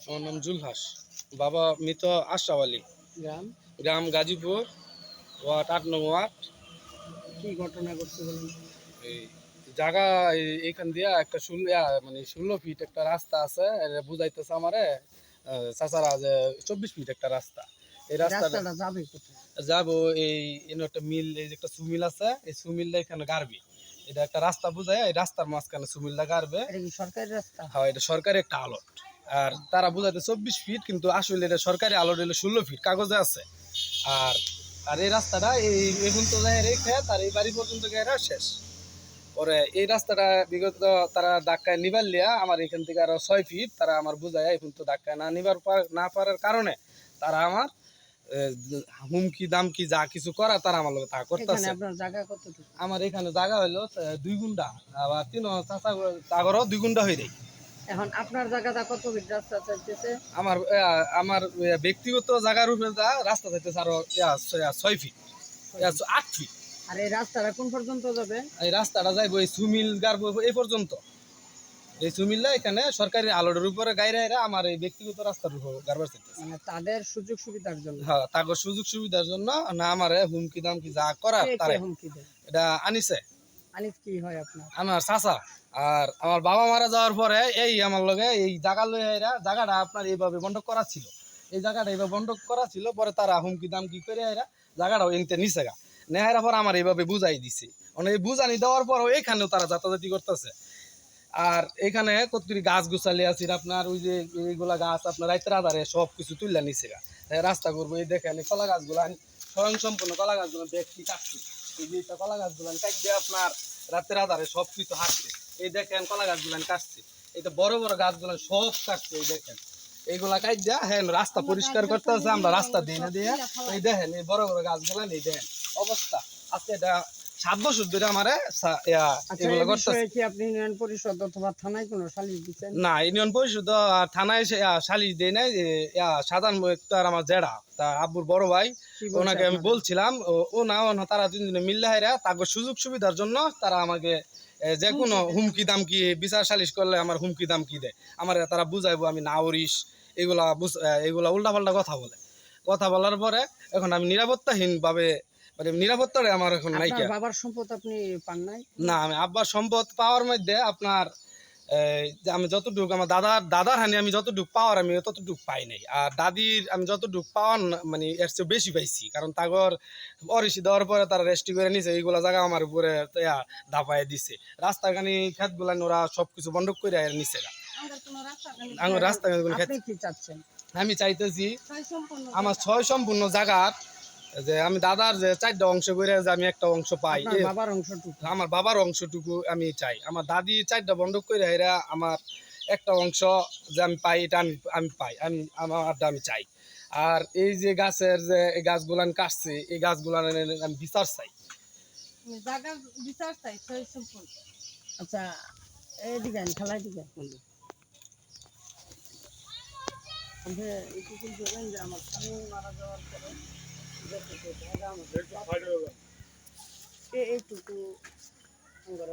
আমার নাম জুলহাস। বাবা মৃত আশরাফ আলী। গ্রাম গ্রাম গাজীপুর, ওয়ার্ড ৮ নং ওয়ার্ড। কি ঘটনা ঘটছে বলেন? এই জায়গা এইখান দিয়া একটা মানে 16 ফিট একটা রাস্তা আছে, এটা বুঝাইতেছে আমারে চাচারা যে 24 ফিট একটা রাস্তা। এই রাস্তাটা রাস্তাটা যাবে কোথায়? যাবো এই এনে একটা মিল, এই যে একটা সুমিল আছে, এই সুমিলটা এখানে গাড়বি। এটা একটা রাস্তা বুঝায়, এই রাস্তার মাঝখানে সুমিলটা গাড়বে। এটা কি সরকারি রাস্তা? হ্যাঁ, এটা সরকারি একটা আলট। আর তারা বুঝাইতে 24 ফিট, কিন্তু আসলে এটা সরকারি আলট হলো 16 ফিট কাগজে আছে। আর আর এই রাস্তাটা এখন তো যায় রেখে তার এই বাড়ি পর্যন্ত গেরা শেষ। পরে এই রাস্তাটা বিগত তারা ধাক্কায় নিবার লিয়া আমার এখান থেকে আরো 6 ফিট তারা আমার বুঝায়, এখন তো ধাক্কায় না পারার কারণে তারা আমার হুমকি দামকি যা কিছু করা তারা আমার লোক তা এখানে করতেছে। আপনার জায়গা কতটুকু? আমার এখানে জায়গা হইলো 2 গুন্ডা, আবার 3 চাচা তাগরও 2 গুন্ডা হয়ে যায়। এখন আপনার জায়গাটা কত ফিট রাস্তা চাইতেছে? আমার আমার ব্যক্তিগত জায়গার উপরে যা রাস্তা যাইতেছে আরো 6 ফিট, 8 ফিট। আর এই রাস্তাটা কোন পর্যন্ত যাবে? এই রাস্তাটা যাইবো এই সুমিল গাড়বো এই পর্যন্ত। এই সুমিল্লা এখানে সরকারি আলোর উপরে গাইরা আমার এই ব্যক্তিগত রাস্তার উপর গাড়বার চাইতেছে। মানে তাদের সুযোগ সুবিধার জন্য? হ্যাঁ, তাকে সুযোগ সুবিধার জন্য না আমার হুমকি দামকি যা করার তারা হুমকি দেয়? এটা আনিছে আনিস কি হয় আপনার? আমার চাচা। আর আমার বাবা মারা যাওয়ার পরে এই আমার লগে এই জায়গা লইয়া জায়গাটা আপনার এইভাবে বন্ধক করা ছিল। এই জায়গাটা এইভাবে বন্ধক করা ছিল, পরে তারা হুমকি দামকি করে জায়গাটাও এনতে নিচে গা নেহারা পর আমার এইভাবে বুঝাই দিছে। মানে এই বুঝানি দেওয়ার পরও এখানেও তারা যাতাযাতি করতেছে। আর এখানে কতগুলি গাছ গুছালি আছে আপনার, ওই যে এইগুলা গাছ আপনার রাইতের আধারে সব কিছু তুললে নিচে গা রাস্তা করবো। এই দেখেন এই কলা গাছগুলো স্বয়ং সম্পূর্ণ কলা গাছগুলো দেখছি কাটছি। এই যে কলা গাছগুলো কাটবে আপনার রাতের আধারে সব কিছু হাঁটছে। এই দেখেন কলা গাছগুলো কাটছে, এই তো বড় বড় গাছগুলো সব কাটছে। এই দেখেন এইগুলা কাট দেয়া হ্যাঁ রাস্তা পরিষ্কার করতে আছে, আমরা রাস্তা দিই না দিয়ে। এই দেখেন এই বড় বড় গাছগুলো এই দেখেন অবস্থা আজকে এটা 7 বছর ধরে আমারে এগুলো করতেছে। কি আপনি ইউনিয়ন পরিষদ অথবা থানায় কোনো সালিশ দিচ্ছেন? না, ইউনিয়ন পরিষদ আর থানায় সালিশ দেয় নাই। সাধারণ আর আমার জেডা তার আব্বুর বড় ভাই, ওনাকে আমি বলছিলাম ও না তারা তিনজনে মিল্লা হাইরা তাকে সুযোগ সুবিধার জন্য তারা আমাকে যে কোনো হুমকি দামকি বিচার সালিশ করলে আমার হুমকি দামকি দেয়। আমার তারা বুঝাইবো আমি নাওরিস এগুলা উল্টাপাল্টা কথা বলার পরে এখন আমি নিরাপত্তাহীন ভাবে, মানে নিরাপত্তাটা আমার এখন নাই। বাবার সম্পদ আপনি পান নাই? না, আমি আব্বার সম্পদ পাওয়ার মধ্যে আপনার যে আমি যতটুকু আমার দাদার হানি আমি যতটুকু পাওয়ার আমি ততটুকু পাই নাই। আর দাদির আমি যতটুকু পাওয়ার মানে এর চেয়ে বেশি পাইছি, কারণ তাগর অরিসি দেওয়ার পরে তারা রেস্টি করে নিছে। এইগুলা জায়গা আমার উপরে দাপায় দিছে। রাস্তাখানি খেতগুলা ওরা সবকিছু বন্ধ করে নিছে। রাস্তা আমি চাইতেছি আমার 6 সম্পূর্ণ জায়গার যে আমি দাদার যে 4টা অংশ করে যে আমি একটা অংশ পাই, আমার বাবার অংশটুকু আমি চাই। আমার দাদি 4টা বন্ধক করে এরা আমার একটা অংশ যে আমি পাই, এটা আমি পাই, আমারটা আমি চাই। আর এই যে গাছের যে এই গাছগুলান কাটছে, এই গাছগুলান আমি বিচার চাই। আচ্ছা, এদিকে খেলায় দিকে আমার স্বামী মারা যাওয়ার পরে এইটুকু